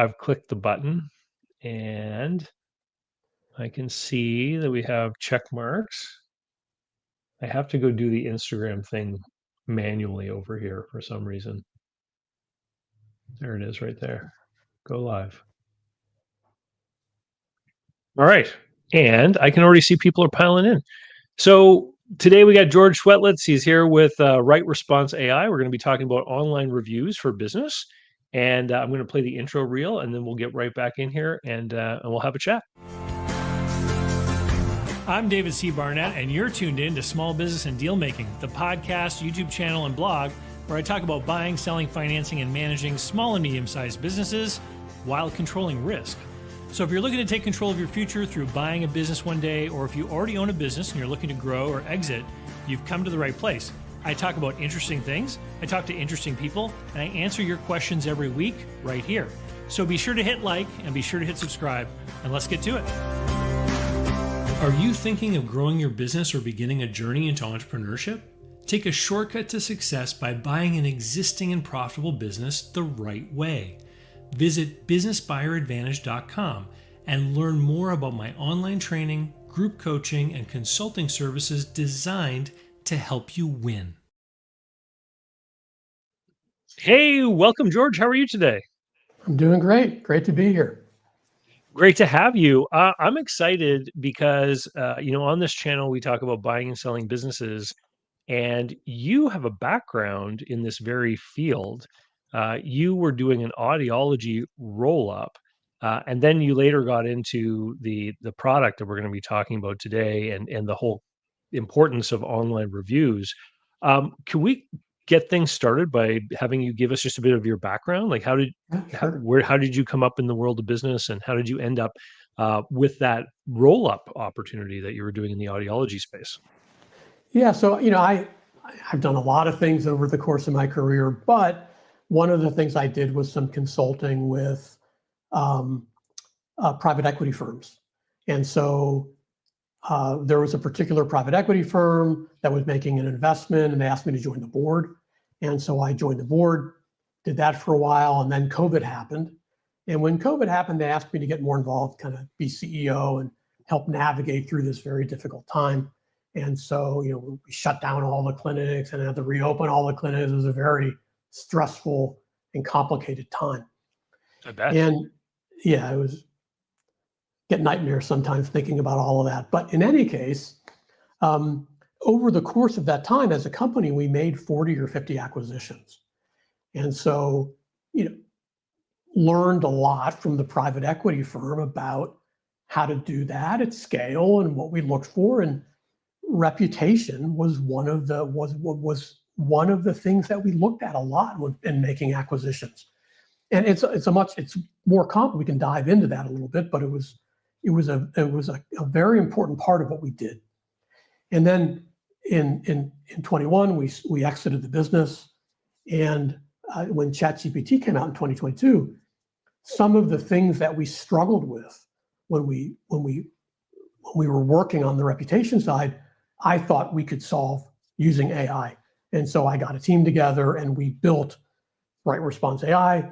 I've clicked the button and I can see that we have check marks. I have to go do the Instagram thing manually over here for some reason. There it is right there. Go live. All right. And I can already see people are piling in. So today we got George Swetlitz. He's here with Right Response AI. We're going to be talking about online reviews for business. And I'm going to play the intro reel, and then we'll get right back in here and we'll have a chat. I'm David C. Barnett, and you're tuned in to Small Business and Deal Making, the podcast, YouTube channel, and blog where I talk about buying, selling, financing, and managing small and medium-sized businesses while controlling risk. So if you're looking to take control of your future through buying a business one day, or if you already own a business and you're looking to grow or exit, you've come to the right place. I talk about interesting things, I talk to interesting people, and I answer your questions every week right here. So be sure to hit like and be sure to hit subscribe, and let's get to it. Are you thinking of growing your business or beginning a journey into entrepreneurship? Take a shortcut to success by buying an existing and profitable business the right way. Visit businessbuyeradvantage.com and learn more about my online training, group coaching, and consulting services designed to help you win. Hey, welcome, George. How are you today? I'm doing great. Great to be here. Great to have you. I'm excited because, on this channel, we talk about buying and selling businesses, and you have a background in this very field. You were doing an audiology roll-up, and then you later got into the product that we're going to be talking about today, and the whole importance of online reviews. Can we get things started by having you give us just a bit of your background? Like, Yeah, sure. how did you come up in the world of business, and how did you end up with that roll-up opportunity that you were doing in the audiology space? Yeah, so I've done a lot of things over the course of my career, but one of the things I did was some consulting with private equity firms. And so there was a particular private equity firm that was making an investment, and they asked me to join the board. And so I joined the board, did that for a while, and then COVID happened. And when COVID happened, they asked me to get more involved, kind of be CEO and help navigate through this very difficult time. And so, we shut down all the clinics and had to reopen all the clinics. It was a very stressful and complicated time. I bet. And yeah, it was get nightmares sometimes thinking about all of that. But in any case, over the course of that time as a company, we made 40 or 50 acquisitions. And so, learned a lot from the private equity firm about how to do that at scale and what we looked for. And reputation was one of the things that we looked at a lot in making acquisitions. And it's more complex. We can dive into that a little bit, but it was a very important part of what we did. And then in 21, we exited the business. And when ChatGPT came out in 2022, some of the things that we struggled with when we were working on the reputation side, I thought we could solve using AI. And so I got a team together and we built Right Response AI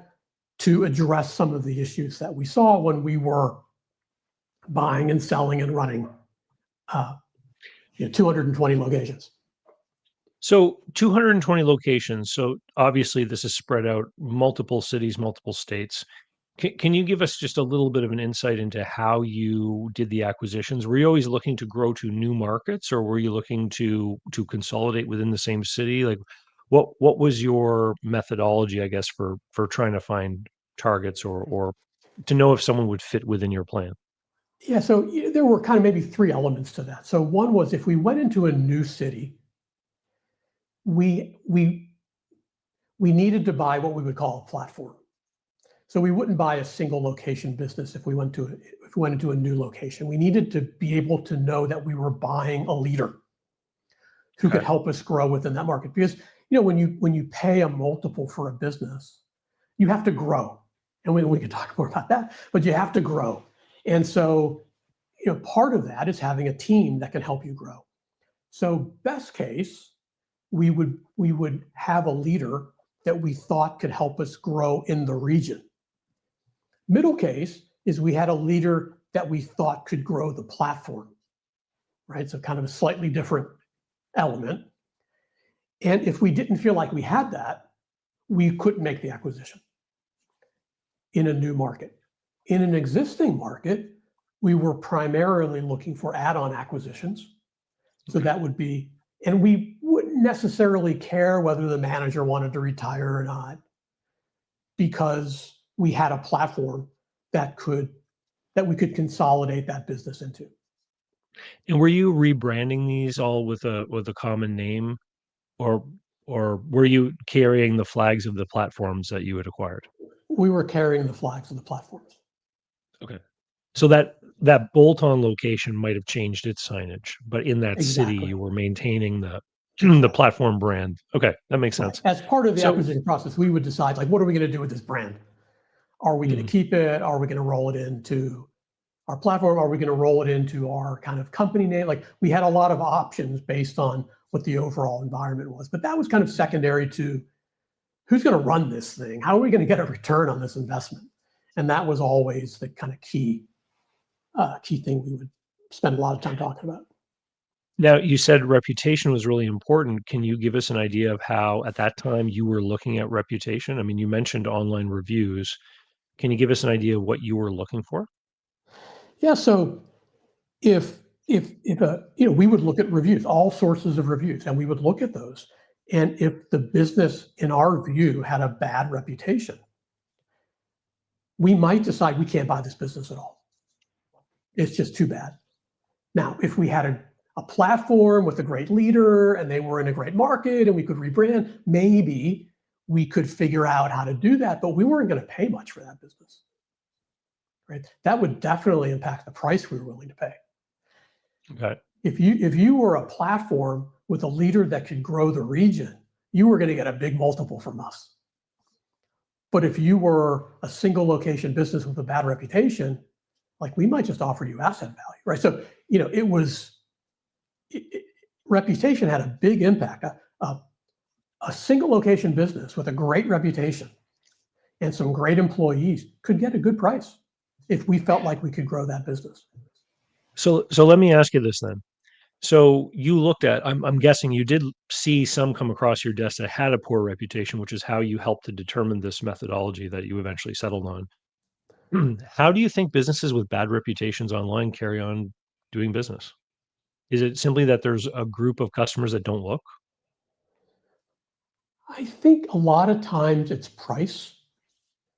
to address some of the issues that we saw when we were buying and selling and running 220 locations. So 220 locations. So obviously this is spread out multiple cities, multiple states. Can you give us just a little bit of an insight into how you did the acquisitions? Were you always looking to grow to new markets, or were you looking to consolidate within the same city? Like, what was your methodology, I guess, for trying to find targets or to know if someone would fit within your plan? Yeah, so there were kind of maybe three elements to that. So one was if we went into a new city, we needed to buy what we would call a platform. So we wouldn't buy a single location business if we went into a new location. We needed to be able to know that we were buying a leader who could help us grow within that market. Because when you pay a multiple for a business, you have to grow, and we can talk more about that. But you have to grow, and so part of that is having a team that can help you grow. So best case, we would have a leader that we thought could help us grow in the region. Middle case is we had a leader that we thought could grow the platform, right? So kind of a slightly different element. And if we didn't feel like we had that, we couldn't make the acquisition in a new market. In an existing market, we were primarily looking for add-on acquisitions. So that would be, and we wouldn't necessarily care whether the manager wanted to retire or not, because we had a platform that we could consolidate that business into. And were you rebranding these all with a common name, or were you carrying the flags of the platforms that you had acquired? We were carrying the flags of the platforms. Okay. So that bolt-on location might have changed its signage, but in that city, Exactly. you were maintaining the Exactly. platform brand. Okay, that makes sense. As part of the So acquisition process, we would decide, like, what are we going to do with this brand? Are we going to keep it? Are we going to roll it into our platform? Are we going to roll it into our kind of company name? Like, we had a lot of options based on what the overall environment was, but that was kind of secondary to who's going to run this thing? How are we going to get a return on this investment? And that was always the kind of key thing we would spend a lot of time talking about. now you said reputation was really important. Can you give us an idea of how at that time you were looking at reputation? I mean, you mentioned online reviews. Can you give us an idea of what you were looking for? Yeah. So if we would look at reviews, all sources of reviews, and we would look at those. And if the business, in our view, had a bad reputation, we might decide we can't buy this business at all. It's just too bad. Now, if we had a platform with a great leader and they were in a great market and we could rebrand, maybe we could figure out how to do that, but we weren't going to pay much for that business. Right? That would definitely impact the price we were willing to pay. Okay. If you were a platform with a leader that could grow the region, you were going to get a big multiple from us. But if you were a single location business with a bad reputation, like, we might just offer you asset value, right? So, reputation had a big impact. A single location business with a great reputation and some great employees could get a good price if we felt like we could grow that business. So let me ask you this then. So you looked at, I'm guessing you did see some come across your desk that had a poor reputation, which is how you helped to determine this methodology that you eventually settled on. How do you think businesses with bad reputations online carry on doing business? Is it simply that there's a group of customers that don't look? I think a lot of times it's price.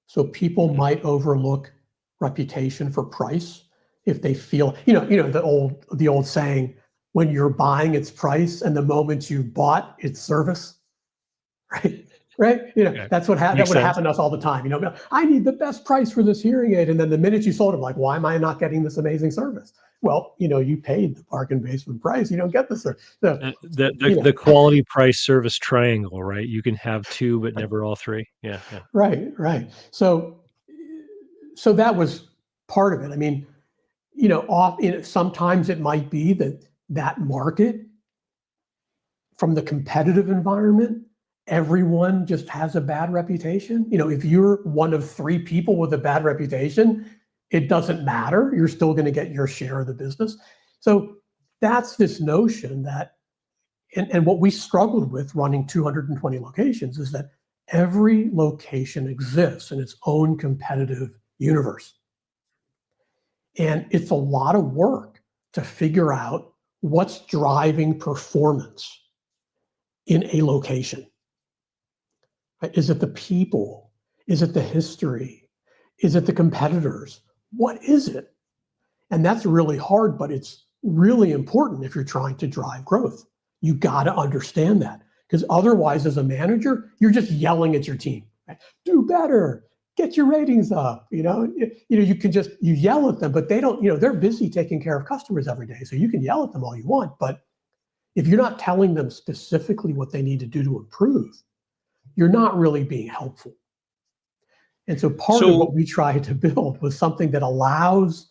So people might overlook reputation for price if they feel, the old saying, when you're buying, it's price, and the moment you bought, it's service. Right? Right? Okay. That's what that would happen to us all the time. I need the best price for this hearing aid, and then the minute you sold it, like, why am I not getting this amazing service? Well, you paid the bargain basement price. You don't get the service. So, The quality price service triangle, right? You can have two, but never all three. Yeah. Right. So that was part of it. I mean, sometimes it might be that market, from the competitive environment, everyone just has a bad reputation. If you're one of three people with a bad reputation, it doesn't matter. You're still going to get your share of the business. So that's this notion that, and what we struggled with running 220 locations is that every location exists in its own competitive universe. And it's a lot of work to figure out what's driving performance in a location. Right? Is it the people? Is it the history? Is it the competitors? What is it? And that's really hard, but it's really important if you're trying to drive growth. You got to understand that, because otherwise, as a manager, you're just yelling at your team. Right? Do better. Get your ratings up. You yell at them, but they don't. They're busy taking care of customers every day, so you can yell at them all you want. But if you're not telling them specifically what they need to do to improve, you're not really being helpful. And so part of what we tried to build was something that allows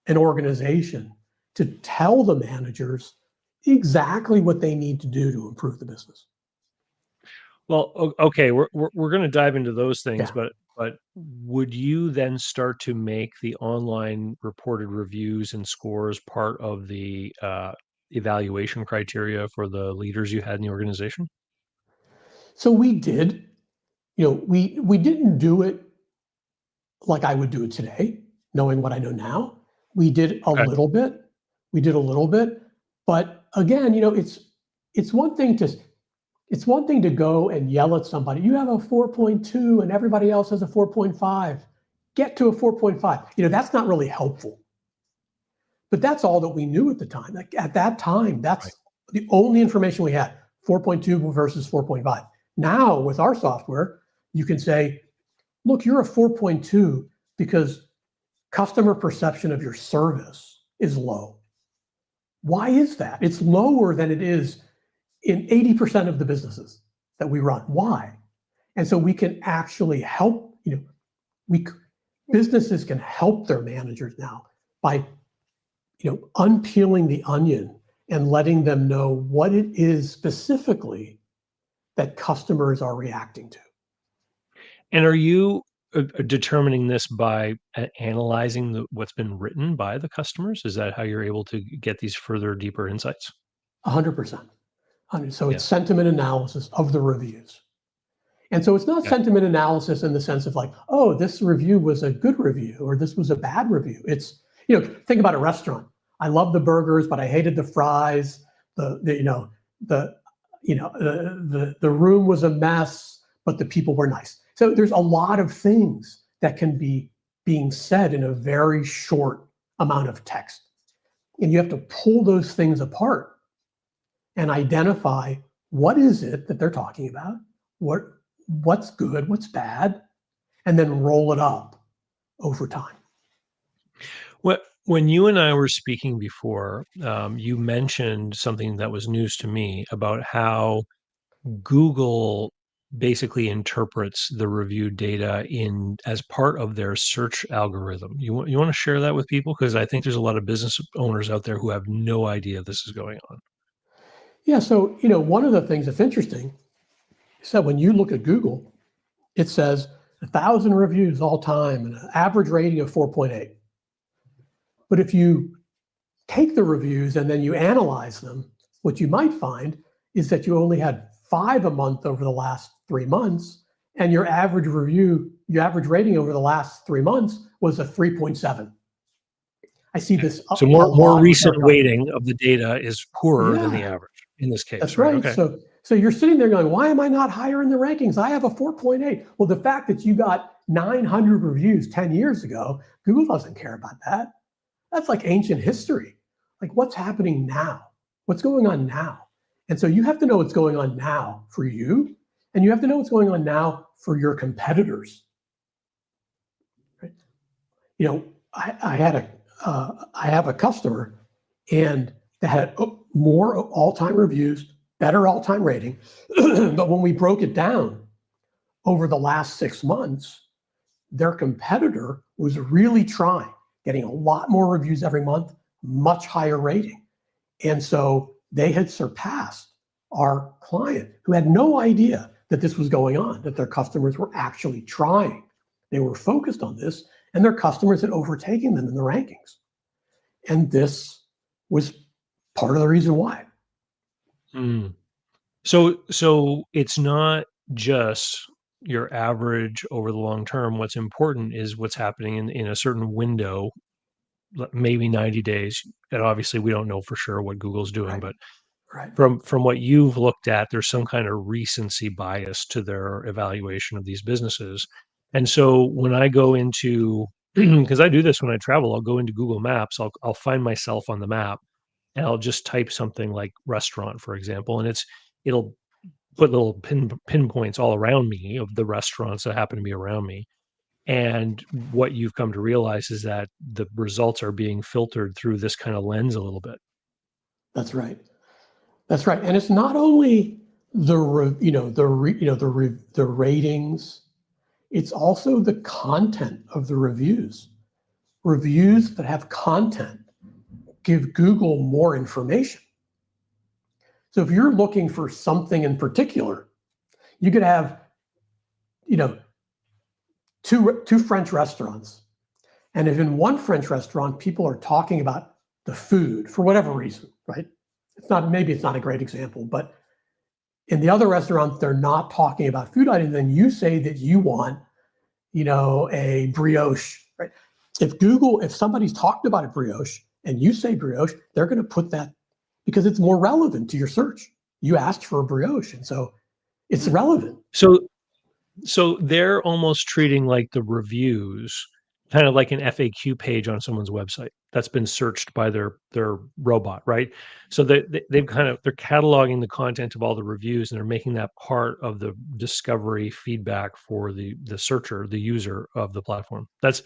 an organization to tell the managers exactly what they need to do to improve the business. Well, okay, we're going to dive into those things, Yeah. but But would you then start to make the online reported reviews and scores part of the evaluation criteria for the leaders you had in the organization? So we did, we didn't do it like I would do it today, knowing what I know now. We did a Okay. little bit. We did a little bit, but again, it's one thing to it's one thing to go and yell at somebody. You have a 4.2 and everybody else has a 4.5. Get to a 4.5. That's not really helpful. But that's all that we knew at the time. Like at that time, Right. that's the only information we had, 4.2 versus 4.5. Now with our software, you can say, look, you're a 4.2 because customer perception of your service is low. Why is that? It's lower than it is in 80% of the businesses that we run. Why? And so we can actually help, businesses can help their managers now by, unpeeling the onion and letting them know what it is specifically that customers are reacting to. And are you determining this by analyzing what's been written by the customers? Is that how you're able to get these further, deeper insights? 100%. So Yeah. it's sentiment analysis of the reviews. And so it's not Okay. sentiment analysis in the sense of like, oh, this review was a good review or this was a bad review. It's, think about a restaurant. I love the burgers, but I hated the fries. The room was a mess, but the people were nice. So there's a lot of things that can be being said in a very short amount of text. And you have to pull those things apart and identify what is it that they're talking about, what's good, what's bad, and then roll it up over time. When you and I were speaking before, you mentioned something that was news to me about how Google basically interprets the review data in as part of their search algorithm. You want to share that with people? Because I think there's a lot of business owners out there who have no idea this is going on. Yeah, so one of the things that's interesting is that when you look at Google, it says 1,000 reviews all time and an average rating of 4.8. But if you take the reviews and then you analyze them, what you might find is that you only had 5 a month over the last 3 months, and your average rating over the last 3 months was a 3.7. I see this a So more lot with our recent customers. weighting of the data is poorer than the Yeah, average in this case, that's right? right. Okay. So you're sitting there going, why am I not higher in the rankings? I have a 4.8. Well, the fact that you got 900 reviews 10 years ago, Google doesn't care about that. That's like ancient history. Like what's happening now? What's going on now? And so you have to know what's going on now for you, and you have to know what's going on now for your competitors. Right? I have a customer, and that had more all-time reviews, better all-time rating, but when we broke it down over the last 6 months, their competitor was really trying, getting a lot more reviews every month, much higher rating. And so they had surpassed our client who had no idea that this was going on, that their customers were actually trying. They were focused on this, and their customers had overtaken them in the rankings. And this was part of the reason why. Mm. So it's not just your average over the long term. What's important is what's happening in a certain window, maybe 90 days. And obviously we don't know for sure what Google's doing, Right, but right. from what you've looked at, there's some kind of recency bias to their evaluation of these businesses. And so when I go into, because I do this when I travel, I'll go into Google Maps, I'll find myself on the map and I'll just type something like restaurant, for example, and it'll put little pinpoints all around me of the restaurants that happen to be around me. And what you've come to realize is that the results are being filtered through this kind of lens a little bit. That's right. That's right. And it's not only the ratings, it's also the content of the reviews. Reviews that have content give Google more information. So if you're looking for something in particular, you could have, two French restaurants. And if in one French restaurant, people are talking about the food for whatever reason, right? Maybe it's not a great example, but in the other restaurants, they're not talking about food items, then you say that you want, a brioche, right? If somebody's talked about a brioche and you say brioche, they're going to put that because it's more relevant to your search. You asked for a brioche, and so it's relevant. So they're almost treating like the reviews, kind of like an FAQ page on someone's website that's been searched by their robot, right? So they're cataloging the content of all the reviews, and they're making that part of the discovery feedback for the searcher, the user of the platform. That's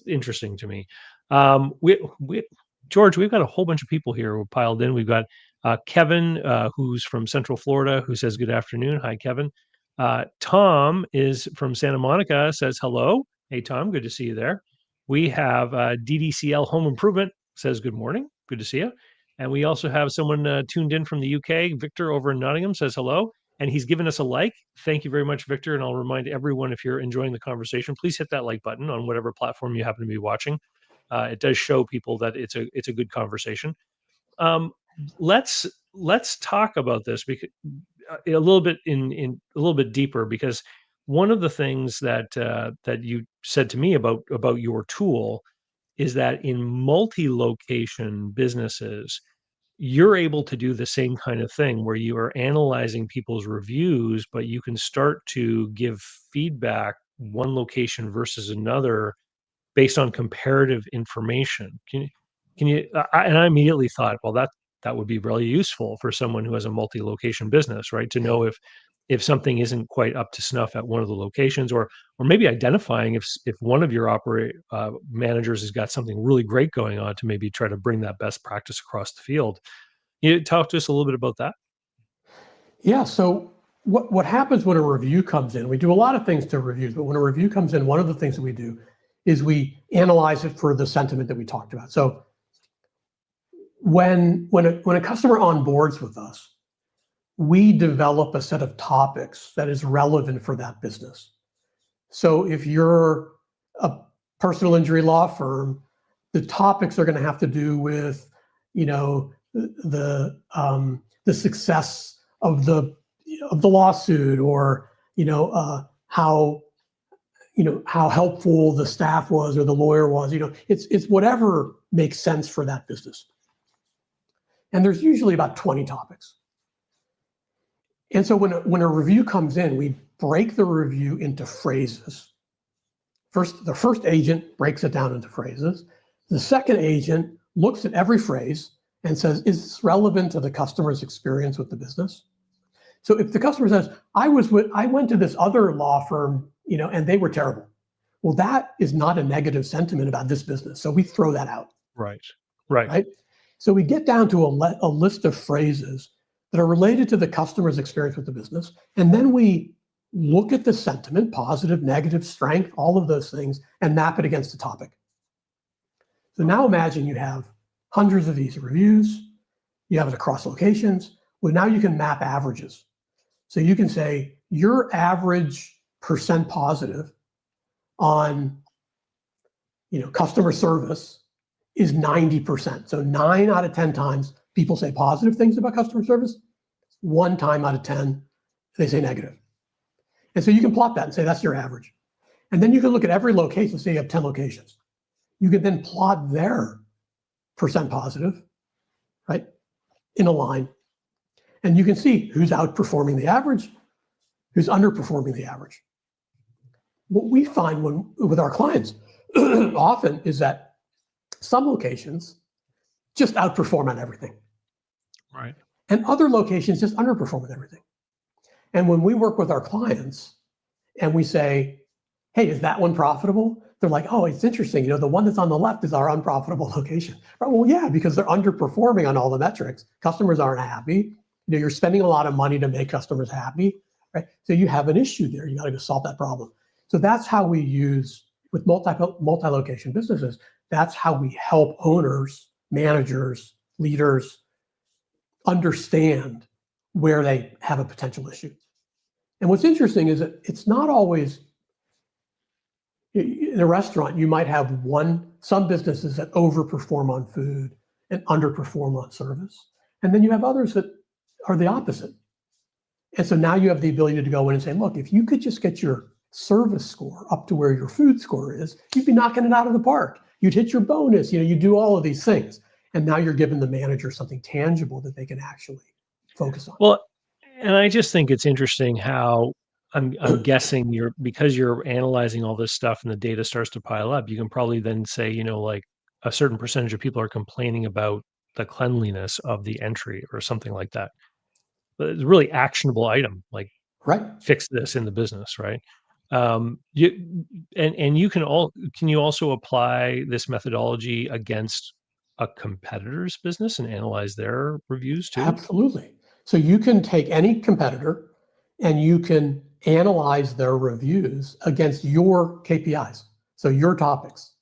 interesting to me. We George, we've got a whole bunch of people here who piled in. We've got Kevin, who's from Central Florida, who says good afternoon. Hi, Kevin. Tom is from Santa Monica, says hello. Hey, Tom, good to see you there. We have DDCL Home Improvement, says good morning. Good to see you. And we also have someone tuned in from the UK. Victor over in Nottingham says hello. And he's given us a like. Thank you very much, Victor. And I'll remind everyone, if you're enjoying the conversation, please hit that like button on whatever platform you happen to be watching. It does show people that it's a good conversation. Let's talk about this because a little bit a little bit deeper, because one of the things that that you said to me about your tool is that in multi-location businesses, you're able to do the same kind of thing where you are analyzing people's reviews, but you can start to give feedback one location versus another based on comparative information. And I immediately thought, well, that would be really useful for someone who has a multi-location business, right? To know if something isn't quite up to snuff at one of the locations, or maybe identifying if one of your managers has got something really great going on, to maybe try to bring that best practice across the field. You talk to us a little bit about that? Yeah. So what happens when a review comes in? We do a lot of things to reviews, but when a review comes in, one of the things that we do is we analyze it for the sentiment that we talked about. So when a customer onboards with us, we develop a set of topics that is relevant for that business. So if you're a personal injury law firm, the topics are going to have to do with, the success of the lawsuit, or how helpful the staff was or the lawyer was. It's whatever makes sense for that business. And there's usually about 20 topics. And so when a review comes in, we break the review into phrases. The first agent breaks it down into phrases. The second agent looks at every phrase and says, is this relevant to the customer's experience with the business? So if the customer says, I went to this other law firm, and they were terrible. Well, that is not a negative sentiment about this business. So we throw that out. Right. So we get down to a list of phrases that are related to the customer's experience with the business. And then we look at the sentiment, positive, negative, strength, all of those things, and map it against the topic. So now imagine you have hundreds of these reviews, you have it across locations. Well, now you can map averages. So you can say your average percent positive on customer service is 90%. So 9 out of 10 times people say positive things about customer service. 1 time out of 10, they say negative. And so you can plot that and say that's your average. And then you can look at every location, say you have 10 locations. You can then plot their percent positive, right, in a line. And you can see who's outperforming the average, who's underperforming the average. What we find with our clients often is that some locations just outperform on everything. Right. And other locations just underperform with everything. And when we work with our clients and we say, hey, is that one profitable? They're like, oh, it's interesting. The one that's on the left is our unprofitable location. Right? Well, yeah, because they're underperforming on all the metrics. Customers aren't happy. You're spending a lot of money to make customers happy, right? So you have an issue there. You got to go solve that problem. So that's how we use, with multi-location businesses, that's how we help owners, managers, leaders understand where they have a potential issue. And what's interesting is that it's not always In a restaurant, you might have some businesses that overperform on food and underperform on service. And then you have others that are the opposite. And so now you have the ability to go in and say, look, if you could just get your service score up to where your food score is, you'd be knocking it out of the park. You'd hit your bonus, you do all of these things. And now you're giving the manager something tangible that they can actually focus on. Well, and I just think it's interesting how I'm guessing because you're analyzing all this stuff and the data starts to pile up, you can probably then say, like a certain percentage of people are complaining about the cleanliness of the entry or something like that. But it's a really actionable item, like Right. fix this in the business, right? You can you also apply this methodology against a competitor's business and analyze their reviews too? Absolutely. So you can take any competitor and you can analyze their reviews against your KPIs, so your topics.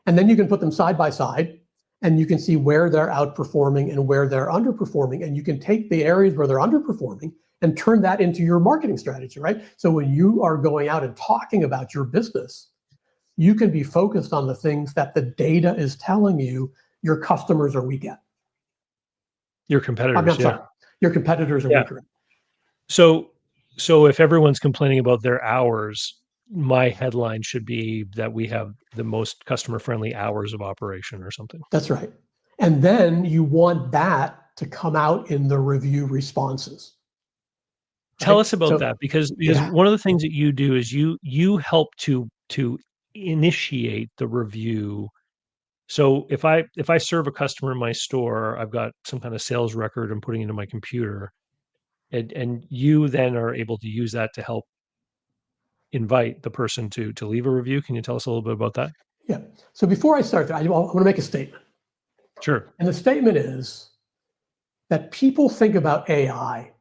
And then you can put them side by side and you can see where they're outperforming and where they're underperforming. And you can take the areas where they're underperforming and turn that into your marketing strategy, right? So when you are going out and talking about your business, you can be focused on the things that the data is telling you your customers are weak at. Your competitors, I'm sorry, your competitors are weaker at. So if everyone's complaining about their hours, my headline should be that we have the most customer-friendly hours of operation or something. That's right. And then you want that to come out in the review responses. Tell us about that, because one of the things that you do is you help to initiate the review. So if I serve a customer in my store, I've got some kind of sales record I'm putting into my computer, and you then are able to use that to help invite the person to leave a review. Can you tell us a little bit about that? Yeah. So before I start, I want to make a statement. Sure. And the statement is that people think about AI,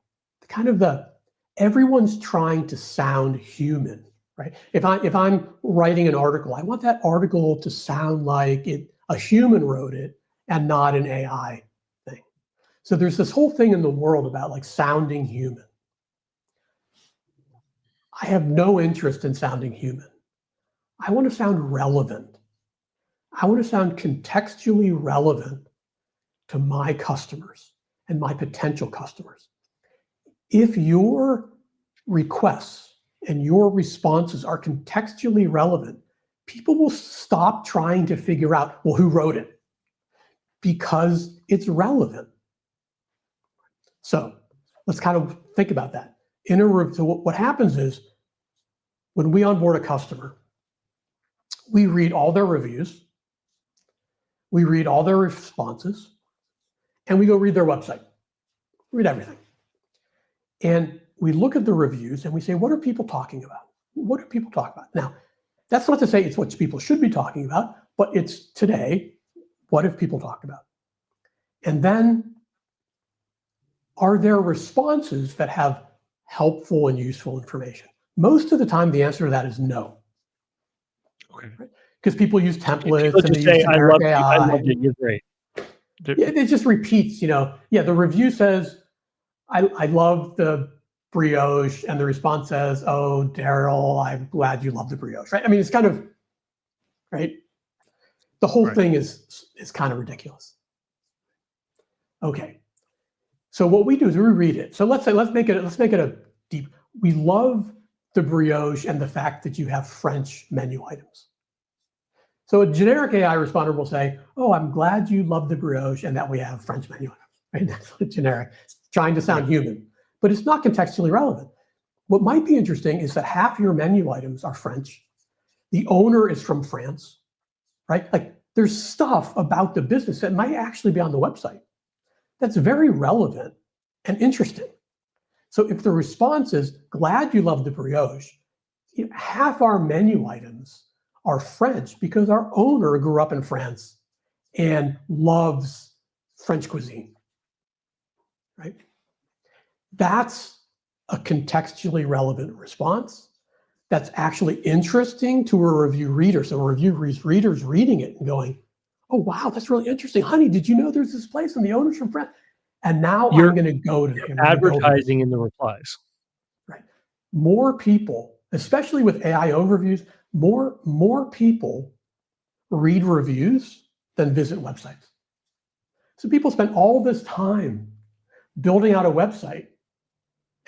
everyone's trying to sound human, right? If I'm writing an article, I want that article to sound like a human wrote it and not an AI thing. So there's this whole thing in the world about like sounding human. I have no interest in sounding human. I want to sound relevant. I want to sound contextually relevant to my customers and my potential customers. If your requests and your responses are contextually relevant, people will stop trying to figure out, well, who wrote it? Because it's relevant. So let's kind of think about that. So what happens is when we onboard a customer, we read all their reviews, we read all their responses, and we go read their website, read everything. And we look at the reviews and we say, what are people talking about? What do people talk about? Now, that's not to say it's what people should be talking about, but it's today, what have people talked about? And then, are there responses that have helpful and useful information? Most of the time, the answer to that is no. Okay. Because people use templates people and just they say, use generic AI. I loved it, you're great. It just repeats, the review says, I love the brioche, and the response says, oh, Daryl, I'm glad you love the brioche, right? I mean, it's kind of, right? The whole thing is kind of ridiculous. Okay. So what we do is we read it. So let's make it a deep. We love the brioche and the fact that you have French menu items. So a generic AI responder will say, oh, I'm glad you love the brioche and that we have French menu items, right? That's what generic, it's trying to sound human, but it's not contextually relevant. What might be interesting is that half your menu items are French. The owner is from France, right? Like there's stuff about the business that might actually be on the website that's very relevant and interesting. So if the response is, glad you love the brioche, half our menu items are French because our owner grew up in France and loves French cuisine, right? That's a contextually relevant response that's actually interesting to a review reader. So a review reader's reading it and going, oh, wow, that's really interesting. Honey, did you know there's this place and the owner's from France? And now I'm going to go to him. Advertising in the replies. Right. More people, especially with AI overviews, more people read reviews than visit websites. So people spend all this time building out a website,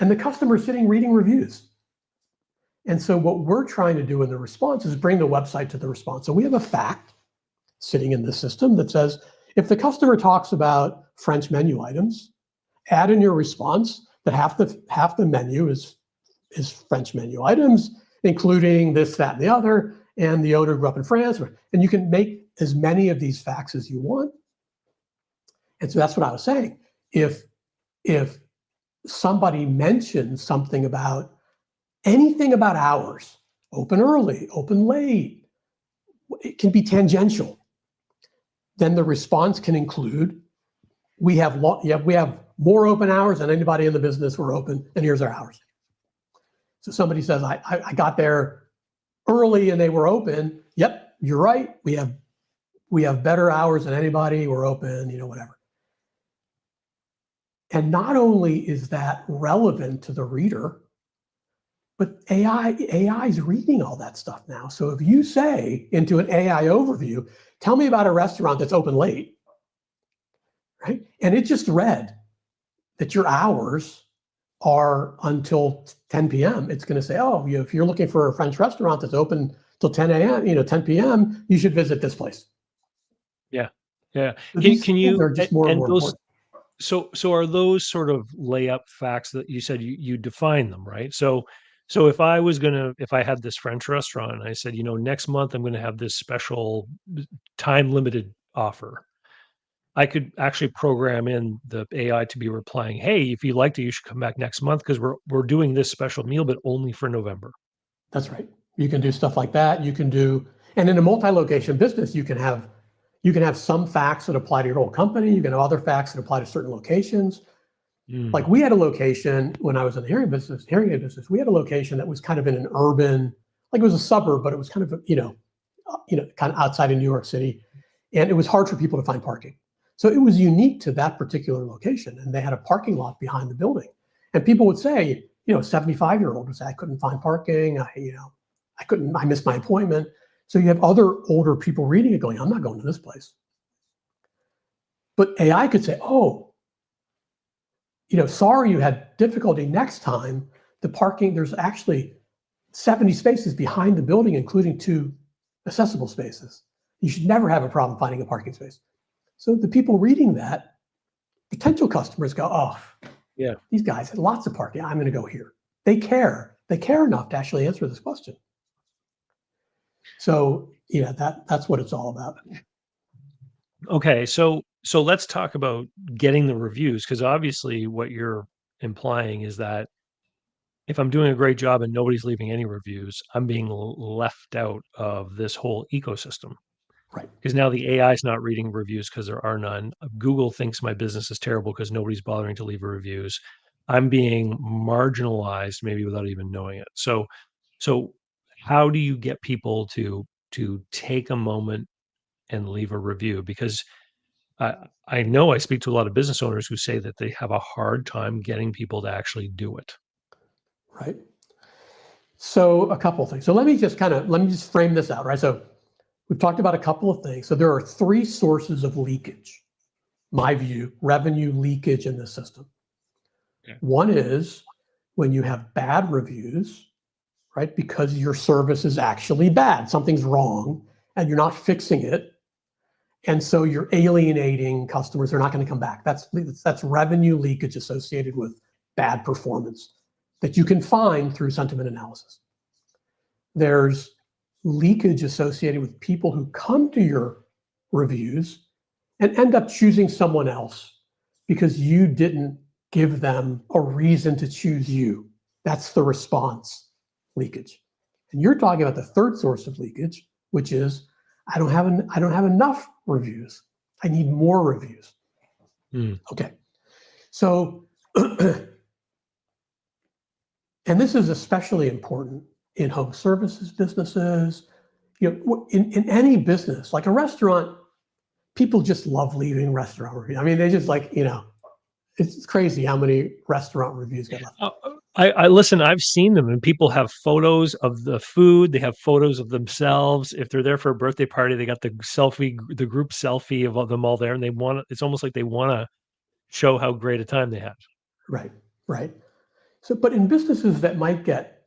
and the customer's sitting reading reviews. And so what we're trying to do in the response is bring the website to the response. So we have a fact sitting in the system that says, if the customer talks about French menu items, add in your response that half the menu is French menu items, including this, that, and the other, and the owner grew up in France. And you can make as many of these facts as you want. And so that's what I was saying. If somebody mentions something about anything about hours, open early, open late, it can be tangential. Then the response can include, we have more open hours than anybody in the business. We're open, and here's our hours. So somebody says, I got there early and they were open. Yep, you're right. We have better hours than anybody. We're open, whatever. And not only is that relevant to the reader, but AI is reading all that stuff now. So if you say into an AI overview, tell me about a restaurant that's open late, right? And it just read that your hours are until 10 p.m. It's going to say, oh, if you're looking for a French restaurant that's open till 10 a.m., 10 p.m., you should visit this place. Yeah. Yeah. So can you, they're just more and more important. So are those sort of layup facts that you said you define them, right? So if I had this French restaurant and I said, next month I'm going to have this special time limited offer, I could actually program in the AI to be replying, hey, if you liked it, you should come back next month because we're doing this special meal, but only for November. That's right. You can do stuff like that. You can do, and in a multi-location business, you can have some facts that apply to your whole company. You can have other facts that apply to certain locations. Like we had a location when I was in the hearing aid business, we had a location that was kind of in an urban, like it was a suburb, but it was kind of, kind of outside of New York City. And it was hard for people to find parking. So it was unique to that particular location. And they had a parking lot behind the building. And people would say, a 75-year-old would say, I couldn't find parking. I missed my appointment. So you have other older people reading it going, I'm not going to this place. But AI could say, oh, sorry you had difficulty. Next time, the parking, there's actually 70 spaces behind the building, including 2 accessible spaces. You should never have a problem finding a parking space. So the people reading that, potential customers go, oh, yeah, these guys had lots of parking. I'm going to go here. They care. They care enough to actually answer this question. So that's what it's all about. Okay, so let's talk about getting the reviews, because obviously what you're implying is that if I'm doing a great job and nobody's leaving any reviews, I'm being left out of this whole ecosystem. Right. Because now the AI is not reading reviews because there are none. Google thinks my business is terrible because nobody's bothering to leave reviews. I'm being marginalized, maybe without even knowing it. So how do you get people to take a moment and leave a review? Because I know I speak to a lot of business owners who say that they have a hard time getting people to actually do it. Right. So a couple of things. So let me just frame this out, right? So we've talked about a couple of things. So there are 3 sources of leakage, my view, revenue leakage in the system. Okay. One is when you have bad reviews, right? Because your service is actually bad, something's wrong, and you're not fixing it. And so you're alienating customers. They're not going to come back. That's revenue leakage associated with bad performance that you can find through sentiment analysis. There's leakage associated with people who come to your reviews and end up choosing someone else because you didn't give them a reason to choose you. That's the response leakage. And you're talking about the third source of leakage, which is I don't have enough reviews. I need more reviews. Okay. So, and this is especially important in home services businesses, in any business, like a restaurant, people just love leaving restaurant reviews. I mean, they just it's crazy how many restaurant reviews get left. I listen, I've seen them, and people have photos of the food, they have photos of themselves. If they're there for a birthday party, they got the group selfie of all them all there, and it's almost like they wanna show how great a time they had. Right, right. So, but in businesses that might get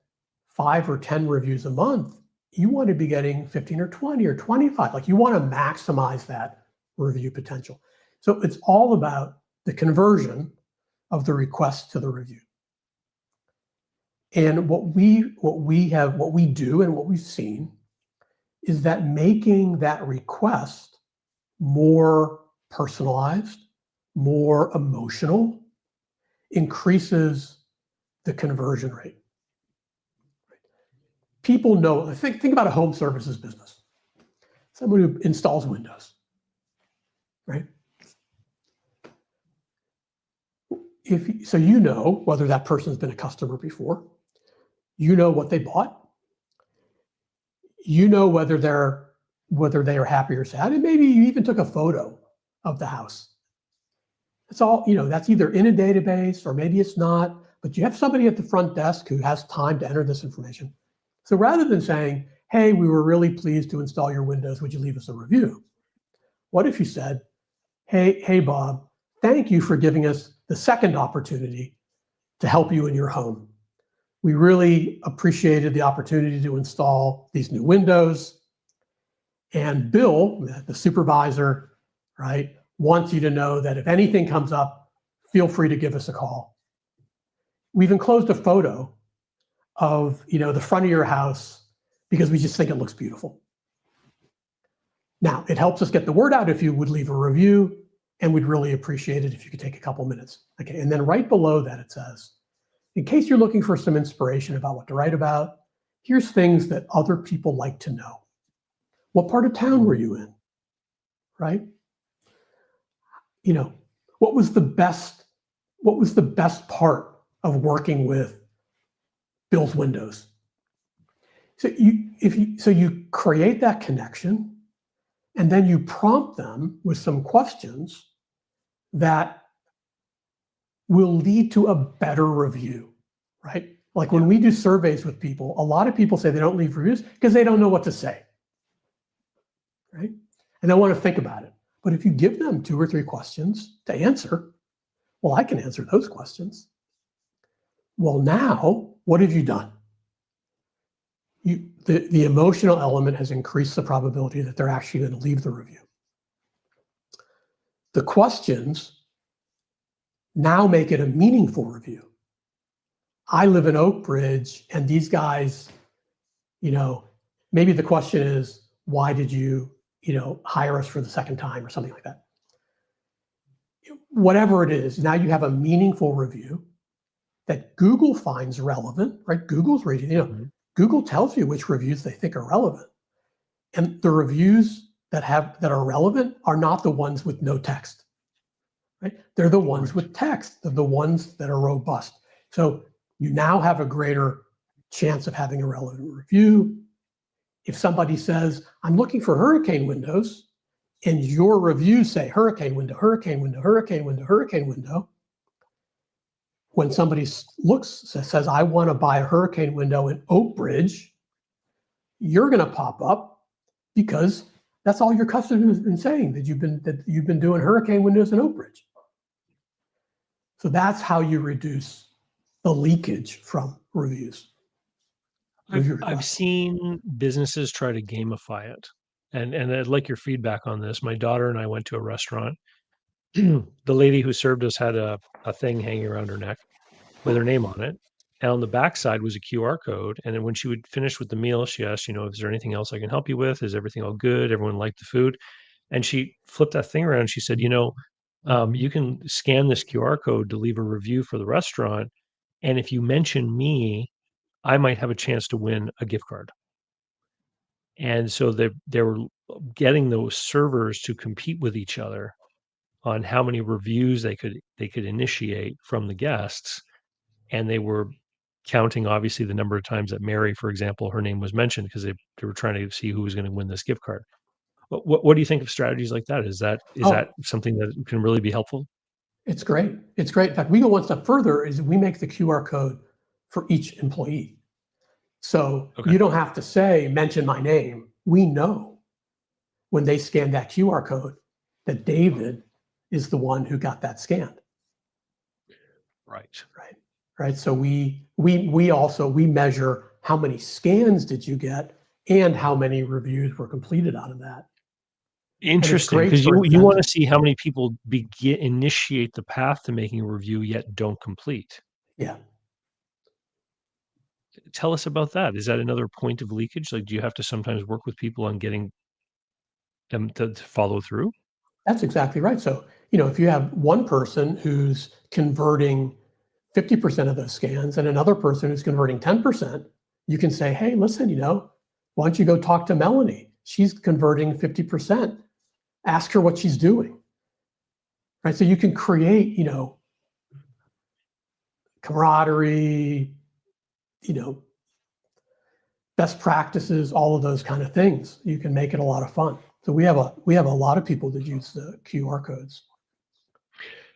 5 or 10 reviews a month, you want to be getting 15 or 20 or 25. Like you want to maximize that review potential. So it's all about the conversion of the request to the review. And what we do and what we've seen is that making that request more personalized, more emotional, increases the conversion rate. People know, think about a home services business, someone who installs windows, right? So you know whether that person's been a customer before, you know what they bought, you know whether they are happy or sad, and maybe you even took a photo of the house. It's all, that's either in a database or maybe it's not, but you have somebody at the front desk who has time to enter this information. So rather than saying, hey, we were really pleased to install your windows, would you leave us a review? What if you said, hey, Bob, thank you for giving us the second opportunity to help you in your home. We really appreciated the opportunity to install these new windows. And Bill, the supervisor, right, wants you to know that if anything comes up, feel free to give us a call. We've enclosed a photo of, the front of your house because we just think it looks beautiful. Now, it helps us get the word out if you would leave a review, and we'd really appreciate it if you could take a couple minutes. Okay, and then right below that it says, in case you're looking for some inspiration about what to write about, here's things that other people like to know. What part of town were you in, right? What was the best part of working with Bill's windows? So you create that connection, and then you prompt them with some questions that will lead to a better review, right? Like when we do surveys with people, a lot of people say they don't leave reviews because they don't know what to say, right? And they want to think about it. But if you give them 2 or 3 questions to answer, well, I can answer those questions. Well, now, what have you done? The emotional element has increased the probability that they're actually going to leave the review. The questions now make it a meaningful review. I live in Oak Ridge, and these guys, maybe the question is, why did you, hire us for the second time or something like that? Whatever it is, now you have a meaningful review that Google finds relevant, right? Google's reading, Google tells you which reviews they think are relevant. And the reviews that are relevant are not the ones with no text, right? They're the ones with text. They're the ones that are robust. So you now have a greater chance of having a relevant review. If somebody says, I'm looking for hurricane windows, and your reviews say hurricane window, hurricane window, hurricane window, hurricane window, when somebody says, I want to buy a hurricane window in Oak Ridge, you're going to pop up because that's all your customers have been saying, that you've been doing hurricane windows in Oak Ridge. So that's how you reduce the leakage from reviews. I've seen businesses try to gamify it, and I'd like your feedback on this. My daughter and I went to a restaurant. The lady who served us had a thing hanging around her neck with her name on it, and on the backside was a QR code. And then when she would finish with the meal, she asked, is there anything else I can help you with? Is everything all good? Everyone liked the food? And she flipped that thing around. And she said, you can scan this QR code to leave a review for the restaurant, and if you mention me, I might have a chance to win a gift card. And so they were getting those servers to compete with each other on how many reviews they could initiate from the guests, and they were counting obviously the number of times that Mary, for example, her name was mentioned because they were trying to see who was going to win this gift card. What do you think of strategies like that? Is that something that can really be helpful? It's great. It's great. In fact, we go one step further. Is we make the QR code for each employee. So you don't have to say, mention my name. We know when they scan that QR code that David is the one who got that scanned. Right. So we measure how many scans did you get and how many reviews were completed out of that. Interesting, because you want to see how many people initiate the path to making a review yet don't complete. Yeah. Tell us about that. Is that another point of leakage? Like, do you have to sometimes work with people on getting them to follow through? That's exactly right. So, if you have one person who's converting 50% of those scans and another person who's converting 10%, you can say, hey, listen, why don't you go talk to Melanie? She's converting 50%. Ask her what she's doing. Right. So you can create, camaraderie, best practices, all of those kind of things. You can make it a lot of fun. So we have a lot of people that use the QR codes.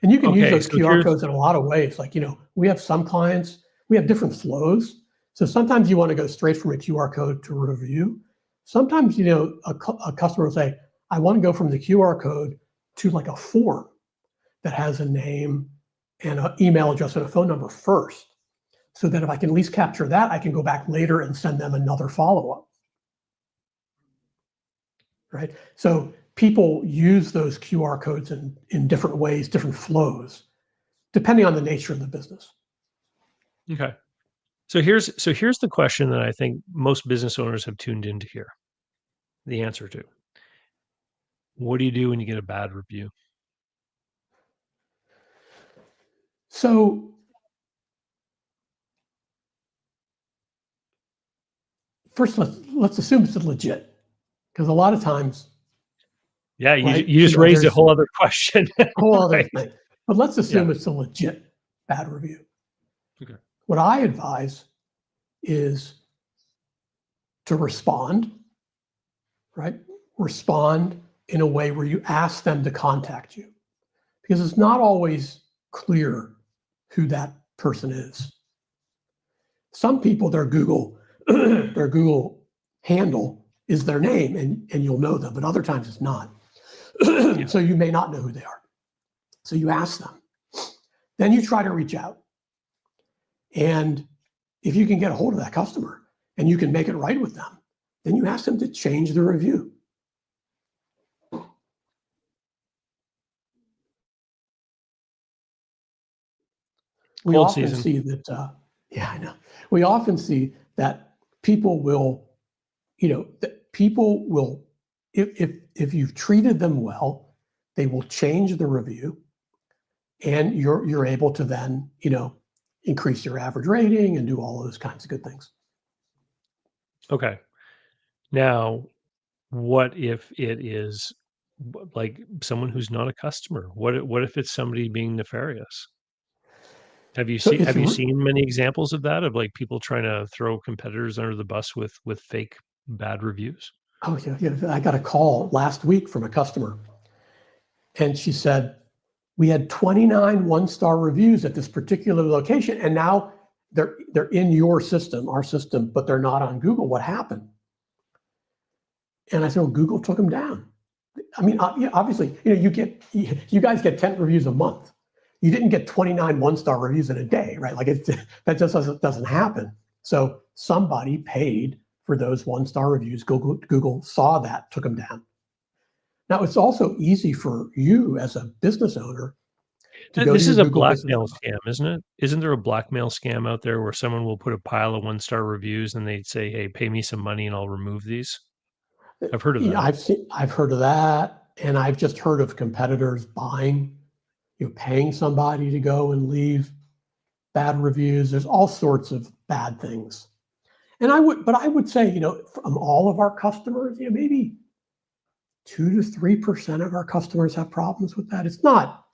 And you can use those QR codes in a lot of ways. Like, we have some clients, we have different flows. So sometimes you want to go straight from a QR code to a review. Sometimes, a customer will say, I want to go from the QR code to like a form that has a name and an email address and a phone number first. So that if I can at least capture that, I can go back later and send them another follow-up. Right? So people use those QR codes in different ways, different flows, depending on the nature of the business. Okay. So here's the question that I think most business owners have tuned in to hear the answer to. What do you do when you get a bad review? So first, let's assume it's legit, because a lot of times, yeah, you just raised a whole other question. Whole other thing. But let's assume it's a legit bad review. Okay. What I advise is to respond, right? Respond in a way where you ask them to contact you, because it's not always clear who that person is. Some people, their Google handle is their name, and you'll know them, but other times it's not. So you may not know who they are. So you ask them. Then you try to reach out. And if you can get a hold of that customer and you can make it right with them, then you ask them to change the review. We often see that, I know. We often see that people will, if you've treated them well, they will change the review, and you're able to then, increase your average rating and do all those kinds of good things. Okay. Now, what if it is like someone who's not a customer? What if it's somebody being nefarious? Have you seen many examples of that, of like people trying to throw competitors under the bus with fake bad reviews? Oh yeah. I got a call last week from a customer, and she said, we had 29 one-star reviews at this particular location, and now they're in your system, our system, but they're not on Google. What happened? And I said, well, Google took them down. I mean, obviously, you guys get 10 reviews a month. You didn't get 29 one-star reviews in a day, right? Like that just doesn't happen. So somebody paid for those one-star reviews. Google saw that, took them down. Now, it's also easy for you as a business owner to go. This is a blackmail scam, isn't it? Isn't there a blackmail scam out there where someone will put a pile of one-star reviews and they'd say, hey, pay me some money and I'll remove these? I've heard of that. I've heard of that. And I've just heard of competitors paying somebody to go and leave bad reviews. There's all sorts of bad things. And I would say, from all of our customers, maybe 2 to 3% of our customers have problems with that. It's not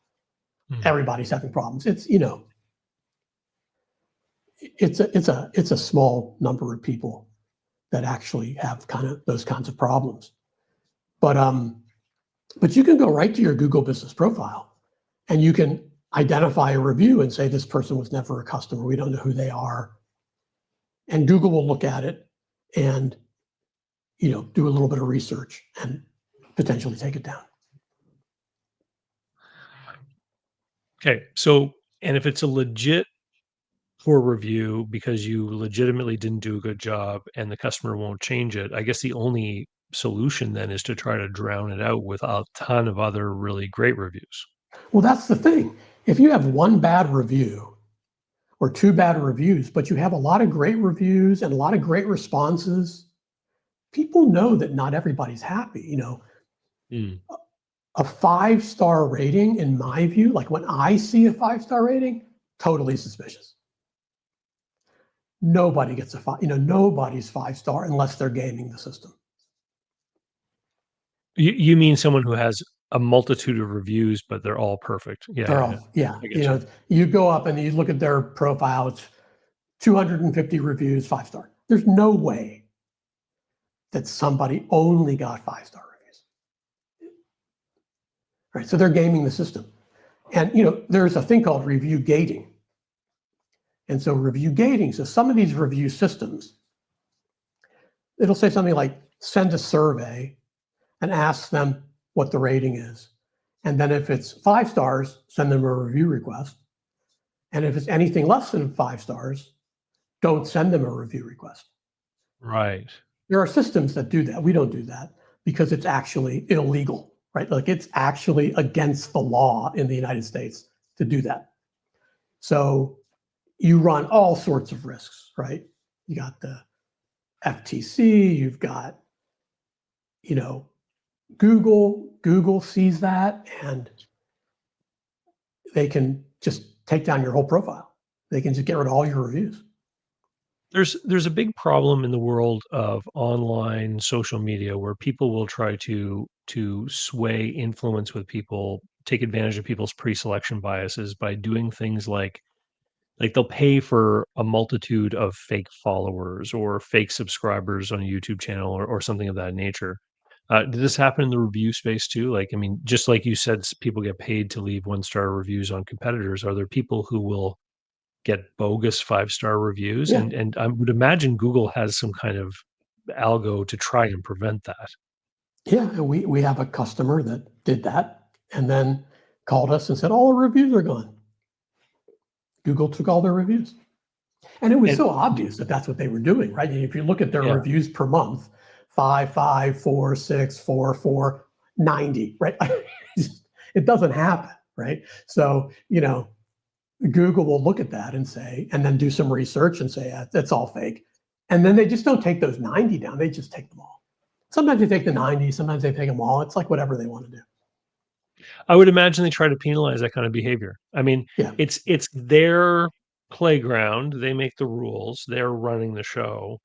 everybody's having problems. It's, it's a small number of people that actually have kind of those kinds of problems. But you can go right to your Google business profile and you can identify a review and say, this person was never a customer. We don't know who they are. and Google will look at it and, do a little bit of research and potentially take it down. Okay. So, and if it's a legit poor review because you legitimately didn't do a good job and the customer won't change it, I guess the only solution then is to try to drown it out with a ton of other really great reviews. Well, that's the thing. If you have one bad review or two bad reviews, but you have a lot of great reviews and a lot of great responses, people know that not everybody's happy. Mm. A 5-star rating, in my view, like when I see a 5-star rating, totally suspicious. Nobody gets a 5, nobody's 5-star unless they're gaming the system. You mean someone who has a multitude of reviews, but they're all perfect? They're all, yeah. I get you. You go up and you look at their profile, it's 250 reviews, 5-star. There's no way that somebody only got 5-star reviews. Right? So they're gaming the system. And there's a thing called review gating. And so review gating, so some of these review systems, it'll say something like send a survey and ask them what the rating is. And then if it's 5 stars, send them a review request. And if it's anything less than 5 stars, don't send them a review request. Right. There are systems that do that. We don't do that because it's actually illegal, right? Like it's actually against the law in the United States to do that. So you run all sorts of risks, right? You got the FTC, you've got, Google sees that and they can just take down your whole profile. They can just get rid of all your reviews. There's a big problem in the world of online social media where people will try to sway influence with people, take advantage of people's pre-selection biases by doing things like they'll pay for a multitude of fake followers or fake subscribers on a YouTube channel or something of that nature. Did this happen in the review space too? Like, I mean, just like you said, people get paid to leave 1-star reviews on competitors. Are there people who will get bogus 5-star reviews? Yeah. And I would imagine Google has some kind of algo to try and prevent that. Yeah. And we have a customer that did that and then called us and said, all the reviews are gone. Google took all their reviews. And it was so obvious that that's what they were doing, right? If you look at their reviews per month, 5, 5, 4, 6, 4, 4, 90, right? It doesn't happen, right? So, Google will look at that and say, and then do some research and say, that's all fake. And then they just don't take those 90 down. They just take them all. Sometimes they take the 90, sometimes they take them all. It's like whatever they want to do. I would imagine they try to penalize that kind of behavior. I mean, Yeah. it's their playground. They make the rules. They're running the show.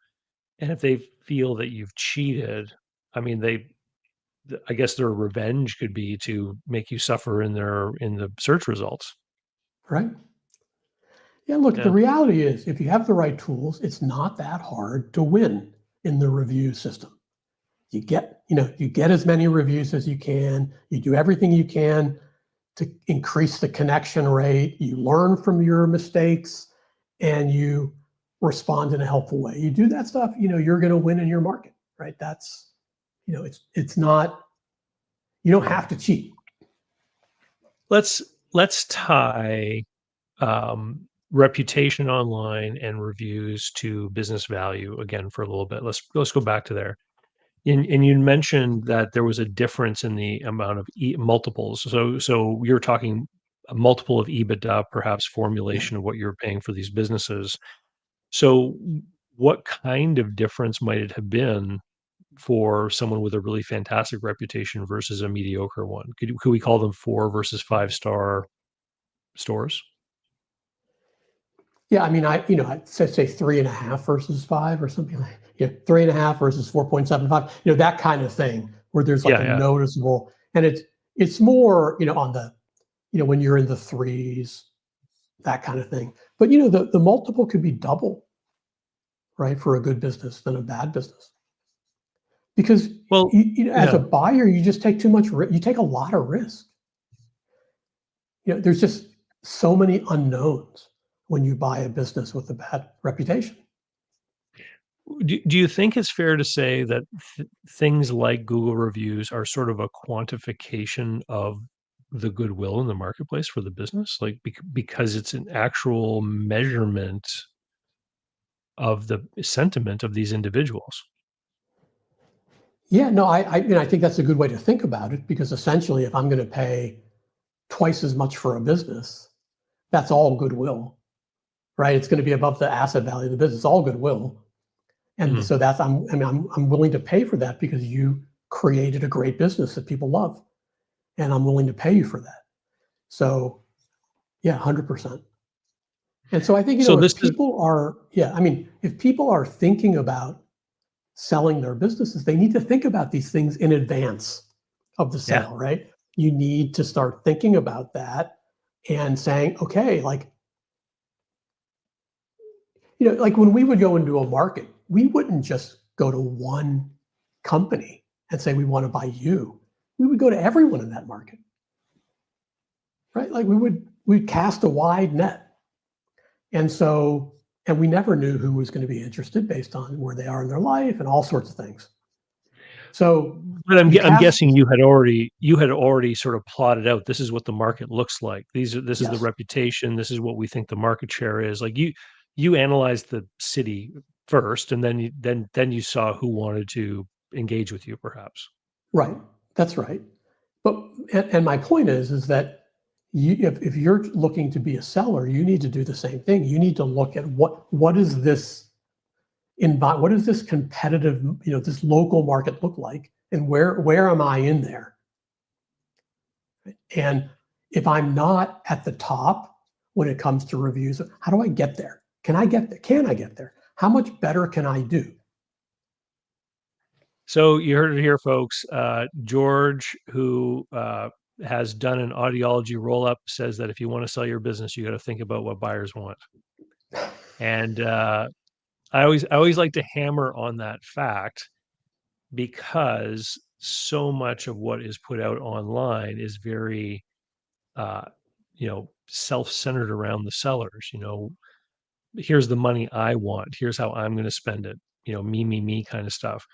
And if they feel that you've cheated, I mean, I guess their revenge could be to make you suffer in the search results. Right. Yeah, look, Yeah. the reality is if you have the right tools, it's not that hard to win in the review system. You get as many reviews as you can, you do everything you can to increase the connection rate, you learn from your mistakes, and you respond in a helpful way. You do that stuff, you're going to win in your market, right? That's, it's not, you don't have to cheat. Let's tie reputation online and reviews to business value again for a little bit. Let's go back to there. And you mentioned that there was a difference in the amount of multiples. So you're talking a multiple of EBITDA, perhaps formulation of what you're paying for these businesses. So what kind of difference might it have been for someone with a really fantastic reputation versus a mediocre one? Could we call them 4 versus 5-star stores? Yeah, I mean, I'd say 3.5 versus 5 or something like, 3.5 versus 4.75, that kind of thing, where there's like a noticeable, and it's more, on the, when you're in the 3s, that kind of thing. But the multiple could be double, right, for a good business than a bad business. Because as a buyer, you just take too much risk. You take a lot of risk. There's just so many unknowns when you buy a business with a bad reputation. Do you think it's fair to say that things like Google reviews are sort of a quantification of the goodwill in the marketplace for the business? Like because it's an actual measurement of the sentiment of these individuals. Yeah, no, I think that's a good way to think about it, because essentially, if I'm going to pay twice as much for a business, that's all goodwill, right? It's going to be above the asset value of the business, all goodwill. And so I'm willing to pay for that because you created a great business that people love, and I'm willing to pay you for that. So yeah, 100%. And so I think, So this if is people are, if people are thinking about selling their businesses, they need to think about these things in advance of the yeah. sale, right? You need to start thinking about that and saying, okay, like when we would go into a market, we wouldn't just go to one company and say, we want to buy you. We would go to everyone in that market, right? Like we'd cast a wide net. And we never knew who was going to be interested based on where they are in their life and all sorts of things. So But I'm you I'm cast, guessing you had already sort of plotted out, this is what the market looks like. This is the yes, reputation, this is what we think the market share is. Like you analyzed the city first, and then you saw who wanted to engage with you, perhaps. right. That's right. But and my point is that if you're looking to be a seller, you need to do the same thing. You need to look at what is this what does this competitive, this local market look like, and where am I in there? And if I'm not at the top when it comes to reviews, how do I get there? Can I get there? Can I get there? How much better can I do? So you heard it here, folks. George, who has done an audiology roll-up, says that if you want to sell your business, you got to think about what buyers want. And I always like to hammer on that fact, because so much of what is put out online is very, uh, self-centered around the sellers. Here's the money I want. Here's how I'm going to spend it. Me kind of stuff.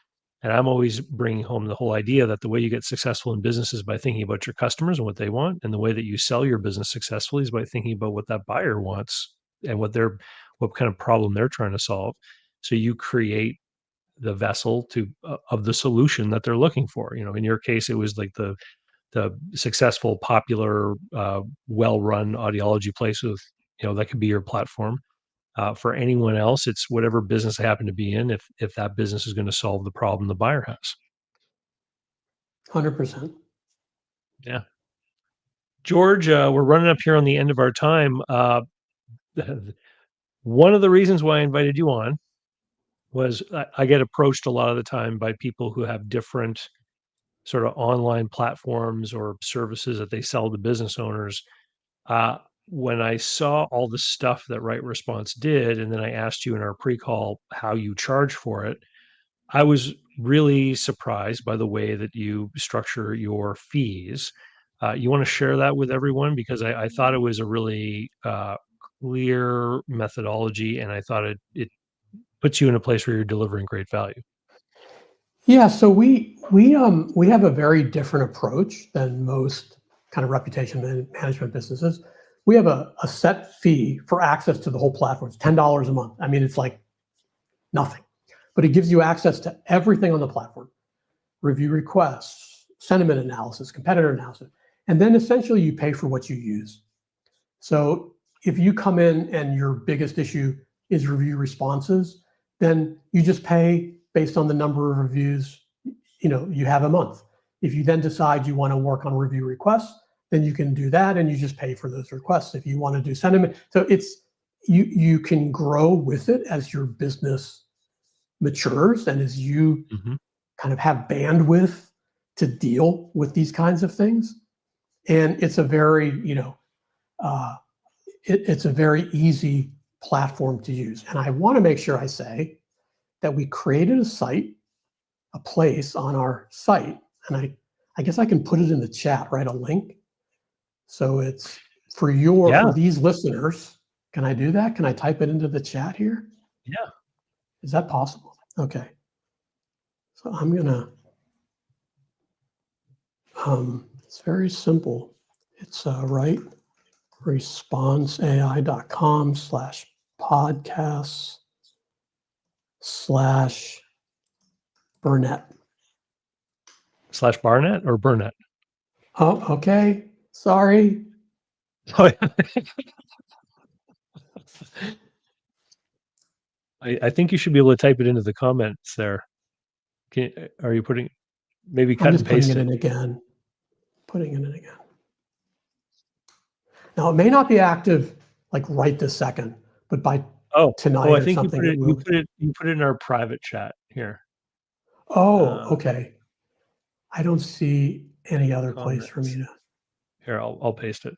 And I'm always bringing home the whole idea that the way you get successful in business is by thinking about your customers and what they want, and the way that you sell your business successfully is by thinking about what that buyer wants and what kind of problem they're trying to solve. So you create the vessel of the solution that they're looking for. In your case, it was like the successful, popular, well-run audiology place with, that could be your platform. For anyone else, it's whatever business they happen to be in, if that business is going to solve the problem the buyer has. 100%. Yeah. George, we're running up here on the end of our time. One of the reasons why I invited you on was I get approached a lot of the time by people who have different sort of online platforms or services that they sell to business owners. Uh, when I saw all the stuff that Right Response did, and then I asked you in our pre-call how you charge for it, I was really surprised by the way that you structure your fees. You want to share that with everyone, because I thought it was a really clear methodology, and I thought it puts you in a place where you're delivering great value. Yeah, so we have a very different approach than most kind of reputation management businesses. We have a set fee for access to the whole platform. It's $10 a month. I mean, it's like nothing, but it gives you access to everything on the platform: review requests, sentiment analysis, competitor analysis, and then essentially you pay for what you use. So if you come in and your biggest issue is review responses, then you just pay based on the number of reviews you have a month. If you then decide you want to work on review requests, then you can do that, and you just pay for those requests. If you want to do sentiment, so it's you can grow with it as your business matures and as you kind of have bandwidth to deal with these kinds of things. And it's a very it's a very easy platform to use. And I want to make sure I say that we created a place on our site, and I guess I can put it in the chat, right? A link. So it's for these listeners. Can I do that? Can I type it into the chat here? Yeah. Is that possible? Okay. So I'm gonna, it's very simple. It's right responseai.com/podcasts/Burnett. Slash Barnett or Burnett? Oh, okay. Sorry. Oh, yeah. I think you should be able to type it into the comments there. Are you putting, maybe I'm cut and just putting paste it it? in again. Putting it in again. Now, it may not be active like right this second, but by Oh, tonight I or think something, it will. you put it in our private chat here. Oh, Uh, okay. I don't see any other place for me comments. to. Here, I'll paste it.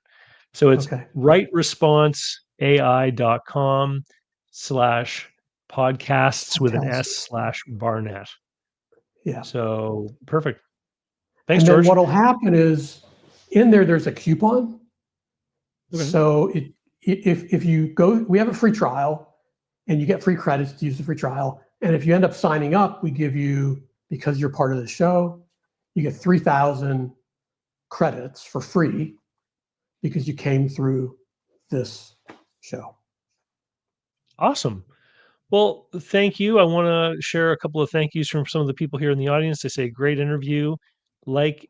So it's Okay. rightresponseai.com/podcasts with an S Podcasts. slash Barnett. Yeah. So perfect. Thanks, And then George. what'll happen is in there's a coupon. Okay. So if you go, we have a free trial and you get free credits to use the free trial. And if you end up signing up, we give you, because you're part of the show, you get 3,000 credits for free because you came through this show. Awesome. Well, thank you. I want to share a couple of thank yous from some of the people here in the audience. They say great interview. Like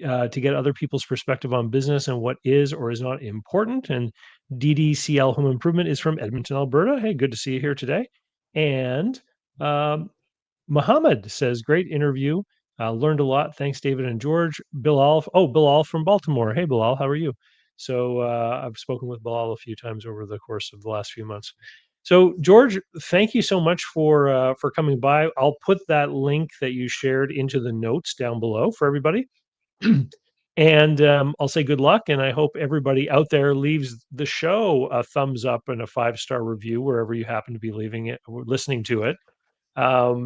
to get other people's perspective on business and what is or is not important. And DDCL Home Improvement is from Edmonton, Alberta. Hey, good to see you here today. And um, Muhammad says, great interview. Learned a lot. Thanks, David and George. Bilal from Baltimore. Hey, Bilal, how are you? So I've spoken with Bilal a few times over the course of the last few months. So George, thank you so much for coming by. I'll put that link that you shared into the notes down below for everybody. And I'll say good luck, and I hope everybody out there leaves the show a thumbs up and a 5-star review wherever you happen to be leaving it or listening to it,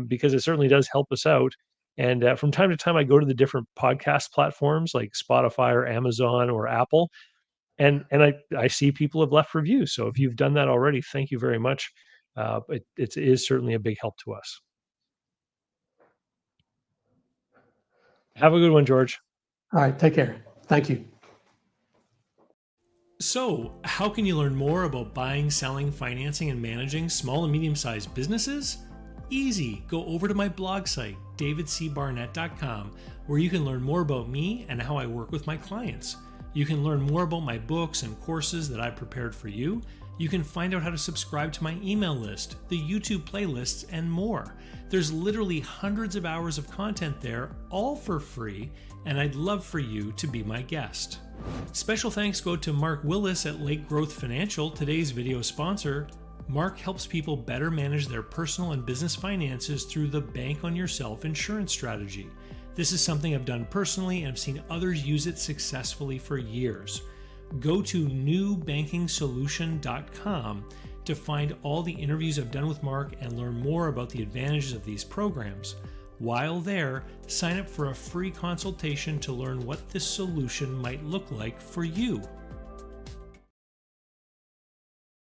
because it certainly does help us out. And from time to time, I go to the different podcast platforms like Spotify or Amazon or Apple, and I see people have left reviews. So if you've done that already, thank you very much. It is certainly a big help to us. Have a good one, George. All right. Take care. Thank you. So, how can you learn more about buying, selling, financing, and managing small and medium sized businesses? Easy. Go over to my blog site, davidcbarnett.com, where you can learn more about me and how I work with my clients. You can learn more about my books and courses that I've prepared for you. You can find out how to subscribe to my email list, the YouTube playlists, and more. There's literally hundreds of hours of content there, all for free, and I'd love for you to be my guest. Special thanks go to Mark Willis at Lake Growth Financial, today's video sponsor. Mark helps people better manage their personal and business finances through the Bank on Yourself insurance strategy. This is something I've done personally and I've seen others use it successfully for years. Go to newbankingsolution.com to find all the interviews I've done with Mark and learn more about the advantages of these programs. While there, sign up for a free consultation to learn what this solution might look like for you.